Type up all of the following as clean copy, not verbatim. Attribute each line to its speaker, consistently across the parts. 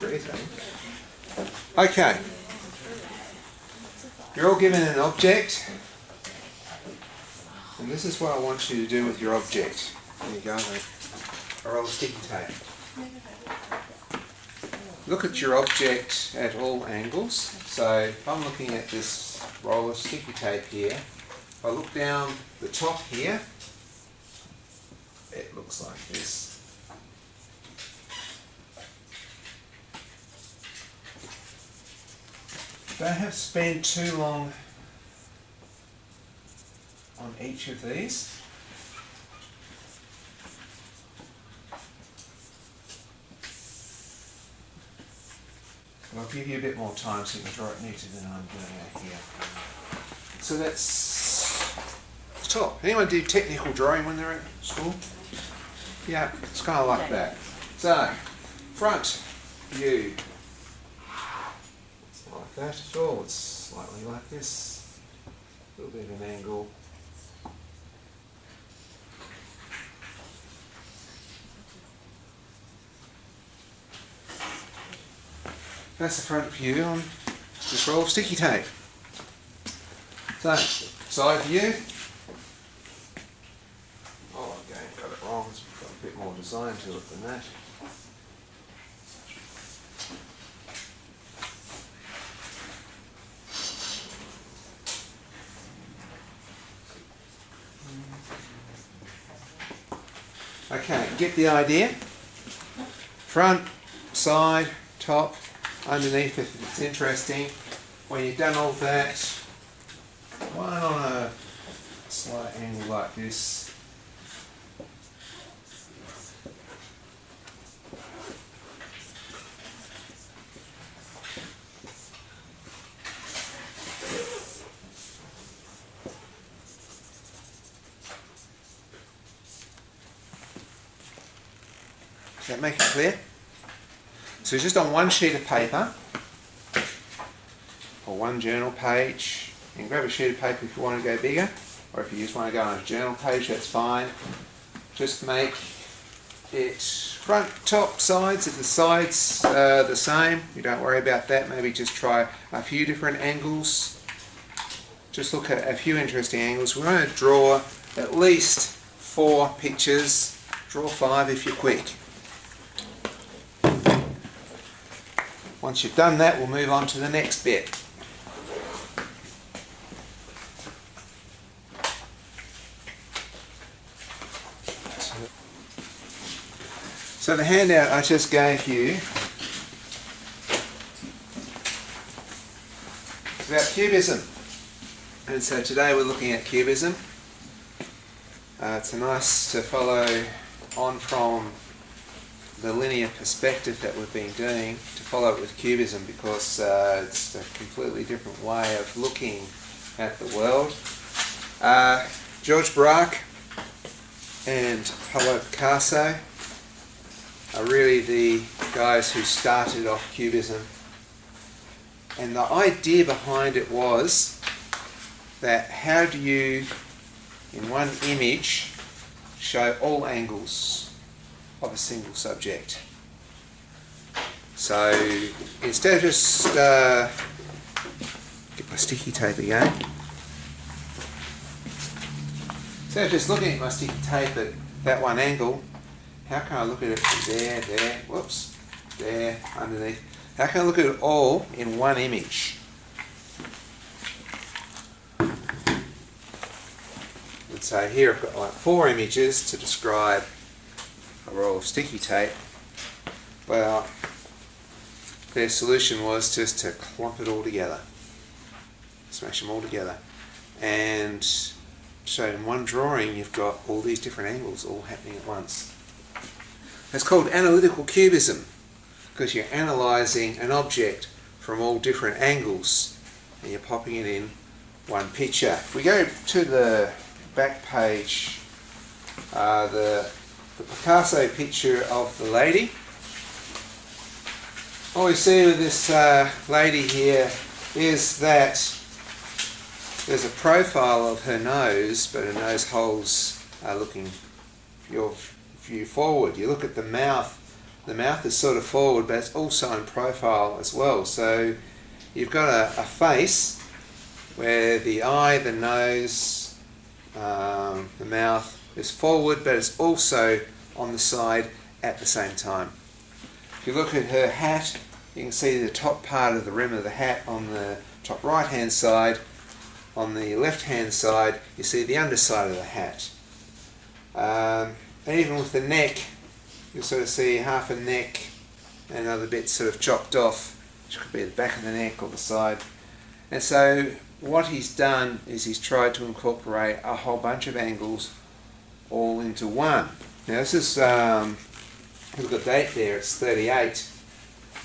Speaker 1: Okay, you're all given an object, and this is what I want you to do with your object. There you go, a roll of sticky tape. Look at your object at all angles. So if I'm looking at this roll of sticky tape here, if I look down the top here, it looks like this. Don't have to spend too long on each of these. I'll give you a bit more time so you can draw it neater than I'm doing it here. So that's the top. Anyone do technical drawing when they're at school? Yeah, it's kind of like that. So, front view. It's not like that at all. It's slightly like this. A little bit of an angle. That's the front view on this roll of sticky tape. So, side view. Oh, again, got it wrong. It's got a bit more design to it than that. Okay, get the idea. Front, side, top, underneath if it's interesting. When you've done all that, one on a slight angle like this. Does that make it clear? So just on one sheet of paper, or one journal page, you can grab a sheet of paper if you want to go bigger, or if you just want to go on a journal page, that's fine. Just make it front, top, sides. If the sides are the same, you don't worry about that. Maybe just try a few different angles. Just look at a few interesting angles. We're going to draw at least 4 pictures. Draw 5 if you're quick. Once you've done that, we'll move on to the next bit. So the handout I just gave you is about Cubism. And so today we're looking at Cubism. It's nice to follow on from the linear perspective that we've been doing, to follow it with Cubism, because it's a completely different way of looking at the world. George Braque and Pablo Picasso are really the guys who started off Cubism, and the idea behind it was that how do you, in one image, show all angles of a single subject. So instead of just get my sticky tape again. Instead of just looking at my sticky tape at that one angle, how can I look at it from there, whoops, there, underneath? How can I look at it all in one image? And so here I've got like 4 images to describe a roll of sticky tape. Well, their solution was just to clump it all together, smash them all together, and so in one drawing you've got all these different angles all happening at once. It's called analytical cubism, because you're analysing an object from all different angles and you're popping it in one picture. If we go to the back page, the Picasso picture of the lady. All we see with this lady here is that there's a profile of her nose, but her nose holes are looking your view forward. You look at the mouth the mouth is sort of forward, but it's also in profile as well. So you've got a face where the eye, the nose, the mouth is forward, but it's also on the side at the same time. If you look at her hat, you can see the top part of the rim of the hat on the top right hand side. On the left hand side you see the underside of the hat. And even with the neck, you'll sort of see half a neck and another bit sort of chopped off, which could be the back of the neck or the side. And so what he's done is he's tried to incorporate a whole bunch of angles all into one. Now this is, look at the date there, it's 38.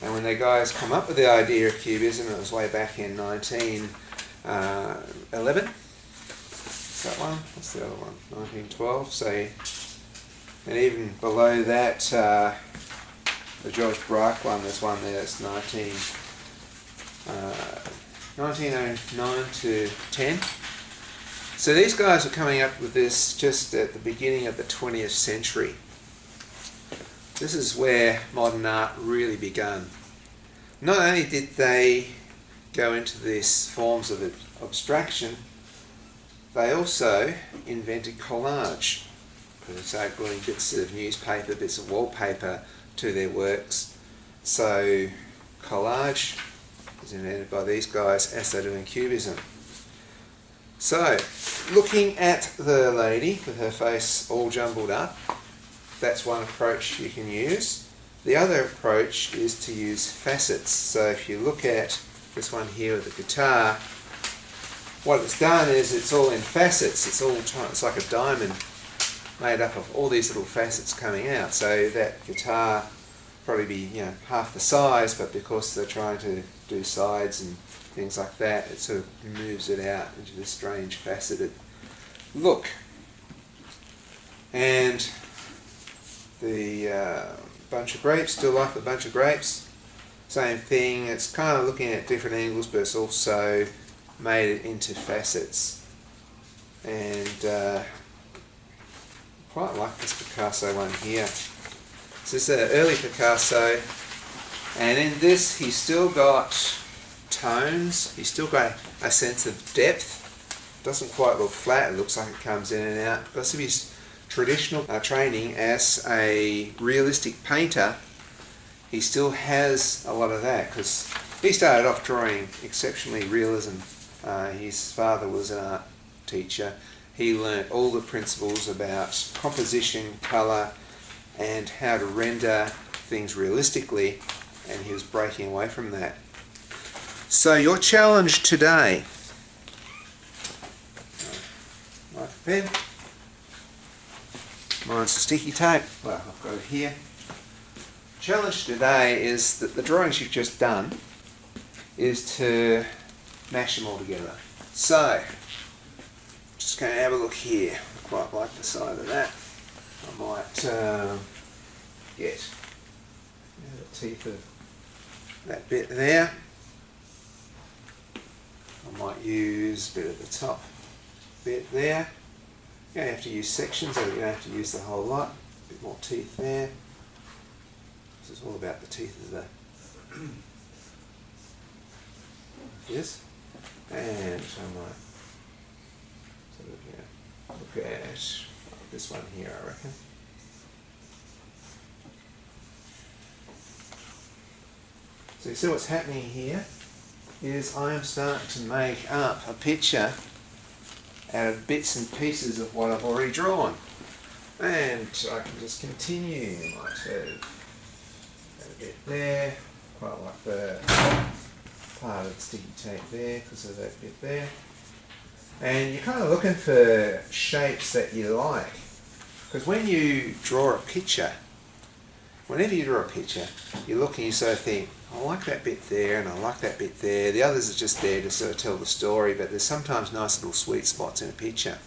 Speaker 1: And when the guys come up with the idea of Cubism, it was way back in 1911. Is that one? What's the other one? 1912. So, and even below that, the George Braque one, there's one there that's 1909 to 10. So these guys were coming up with this just at the beginning of the 20th century. This is where modern art really began. Not only did they go into these forms of abstraction, they also invented collage. Because they started gluing bits of newspaper, bits of wallpaper to their works. So collage was invented by these guys as they do in Cubism. So, looking at the lady with her face all jumbled up, that's one approach you can use. The other approach is to use facets. So if you look at this one here with the guitar, what it's done is it's all in facets. It's like a diamond made up of all these little facets coming out. So that guitar probably be half the size, but because they're trying to do sides and things like that, it sort of moves it out into this strange faceted look. And the bunch of grapes, still life of a bunch of grapes, same thing. It's kind of looking at different angles, but it's also made it into facets. And quite like this Picasso one here. So this is an early Picasso, and in this he's still got tones, he's still got a sense of depth. It doesn't quite look flat, it looks like it comes in and out. Because of his traditional training as a realistic painter, he still has a lot of that, because he started off drawing exceptionally realism. His father was an art teacher. He learnt all the principles about composition, colour, and how to render things realistically, and he was breaking away from that. So your challenge today, like a pen, mine's sticky tape, well I've got it here. Challenge today is that the drawings you've just done is to mash them all together. So, just going to have a look here. I quite like the side of that. I might get the teeth of that bit there. I might use a bit of the top bit there. You don't have to use sections, or you don't have to use the whole lot. A bit more teeth there. This is all about the teeth of the this. And so I might sort of look at this one here, I reckon. So you see what's happening here is I am starting to make up a picture out of bits and pieces of what I've already drawn. And I can just continue. I might have a bit there, quite like the part of the sticky tape there because of that bit there. And you're kind of looking for shapes that you like. Because when you draw a picture, whenever you draw a picture, you look and you sort of think, I like that bit there and I like that bit there. The others are just there to sort of tell the story, but there's sometimes nice little sweet spots in a picture.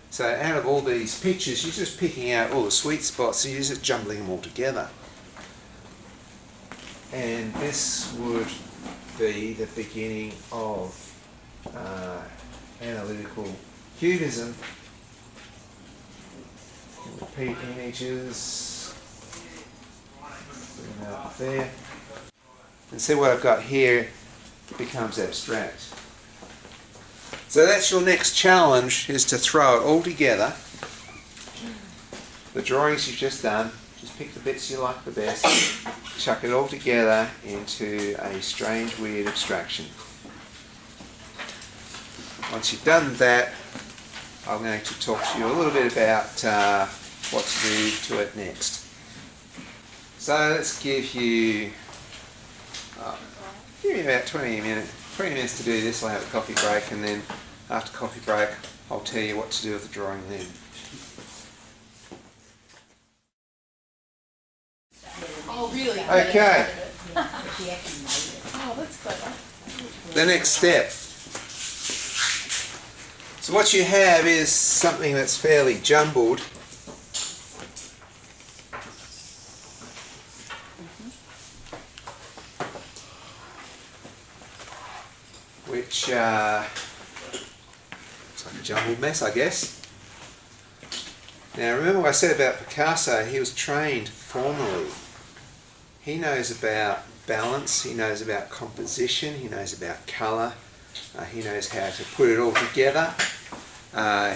Speaker 1: So out of all these pictures, you're just picking out all the sweet spots, so you're just jumbling them all together. And this would be the beginning of analytical Cubism. Repeat images. out there. And see what I've got here becomes abstract. So that's your next challenge, is to throw it all together. The drawings you've just done, just pick the bits you like the best, chuck it all together into a strange, weird abstraction. Once you've done that, I'm going to talk to you a little bit about what to do to it next. So let's give you about 20 minutes to do this. I'll have a coffee break, and then after coffee break I'll tell you what to do with the drawing then.
Speaker 2: Oh, really?
Speaker 1: Okay.
Speaker 2: Oh, that's clever.
Speaker 1: The next step. So what you have is something that's fairly jumbled. Which it's like a jumbled mess, I guess. Now remember what I said about Picasso, he was trained formally. He knows about balance, he knows about composition, he knows about colour, he knows how to put it all together.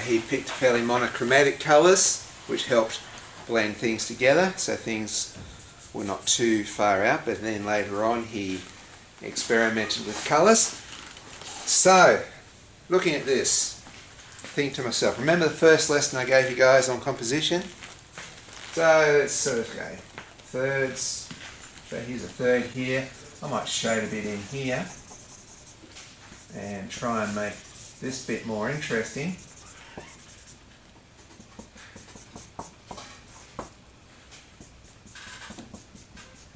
Speaker 1: He picked fairly monochromatic colours, which helped blend things together, so things were not too far out, but then later on he experimented with colours. So, looking at this, think to myself, remember the first lesson I gave you guys on composition? So let's sort of go thirds. So here's a third here. I might shade a bit in here and try and make this bit more interesting.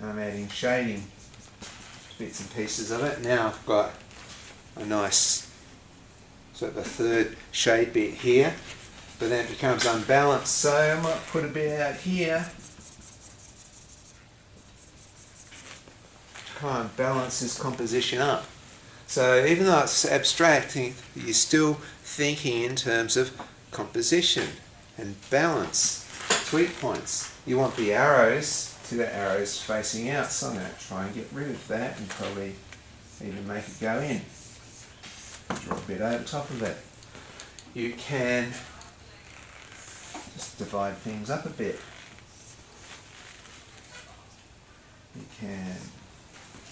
Speaker 1: I'm adding shading bits and pieces of it. Now I've got a nice sort of a third shade bit here, but then it becomes unbalanced, so I might put a bit out here to try and balance this composition up. So even though it's abstract, you're still thinking in terms of composition and balance, tweak points. You want the arrows, see the arrows facing out, so I'm going to try and get rid of that and probably even make it go in. Draw a bit over top of it. You can just divide things up a bit. You can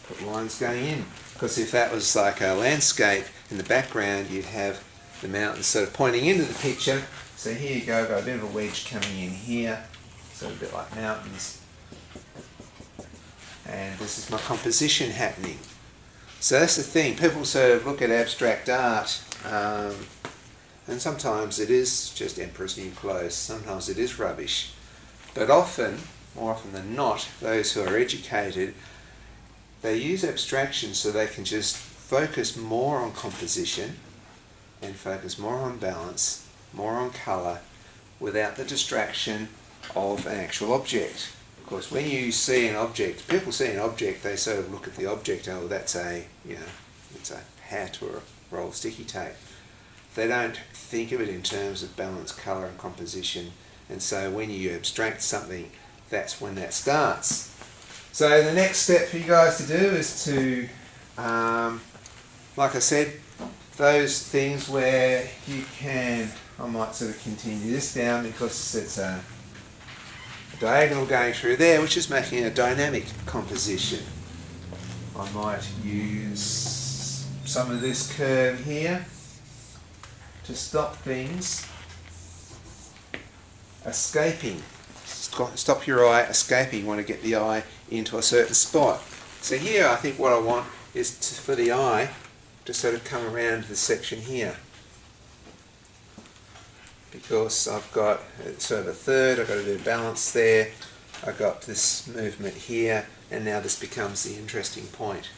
Speaker 1: put lines going in, because if that was like a landscape in the background, you'd have the mountains sort of pointing into the picture. So here you go, I've got a bit of a wedge coming in here, so a bit like mountains. And this is my composition happening. So that's the thing, people sort of look at abstract art, and sometimes it is just Emperor's New Clothes, sometimes it is rubbish. But often, more often than not, those who are educated, they use abstraction so they can just focus more on composition and focus more on balance, more on colour, without the distraction of an actual object. Of course, when you see an object, people see an object, they sort of look at the object, oh, that's a, it's a hat or a roll of sticky tape. They don't think of it in terms of balance, colour and composition, and so when you abstract something, that's when that starts. So the next step for you guys to do is to, like I said, those things where you can, I might sort of continue this down because it's a diagonal going through there, which is making a dynamic composition. I might use some of this curve here to stop things escaping. Stop your eye escaping. You want to get the eye into a certain spot. So here I think what I want is for the eye to sort of come around to the section here, because I've got sort of a third, I've got a bit of balance there, I've got this movement here, and now this becomes the interesting point.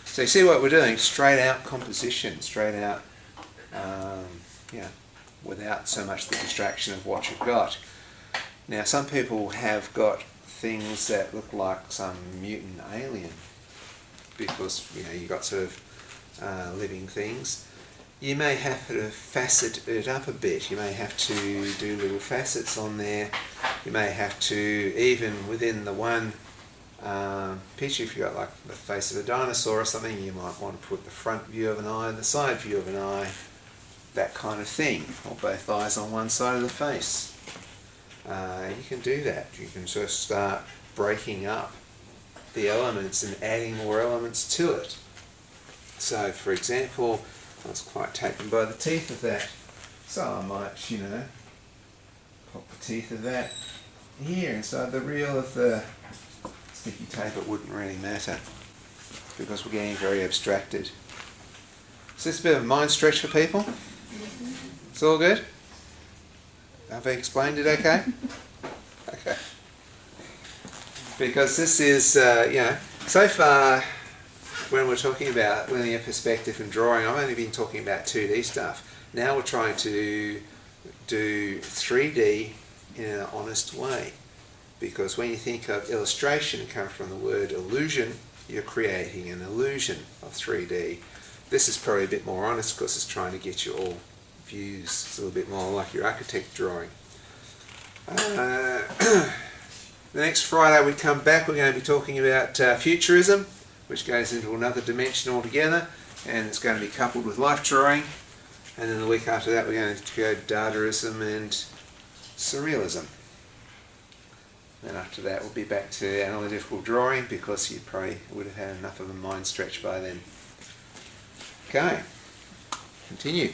Speaker 1: So you see what we're doing, straight out composition, straight out, without so much the distraction of what you've got. Now some people have got things that look like some mutant alien, because you've got sort of living things. You may have to facet it up a bit. You may have to do little facets on there. You may have to, even within the one picture, if you've got like the face of a dinosaur or something, you might want to put the front view of an eye and the side view of an eye, that kind of thing, or both eyes on one side of the face. You can do that. You can just start breaking up the elements and adding more elements to it. So, for example, I was quite taken by the teeth of that, so I might, pop the teeth of that here inside the reel of the sticky tape. It wouldn't really matter because we're getting very abstracted. Is this a bit of a mind stretch for people? It's all good? Have I explained it okay? Okay. Because this is, so far when we're talking about linear perspective and drawing, I've only been talking about 2D stuff. Now we're trying to do 3D in an honest way. Because when you think of illustration, it comes from the word illusion, you're creating an illusion of 3D. This is probably a bit more honest because it's trying to get you all views. It's a little bit more like your architect drawing. The next Friday we come back, we're going to be talking about futurism, which goes into another dimension altogether, and it's going to be coupled with life drawing. And then the week after that we're going to go Dadaism and Surrealism. Then after that we'll be back to analytical drawing because you probably would have had enough of a mind stretch by then. Okay, continue.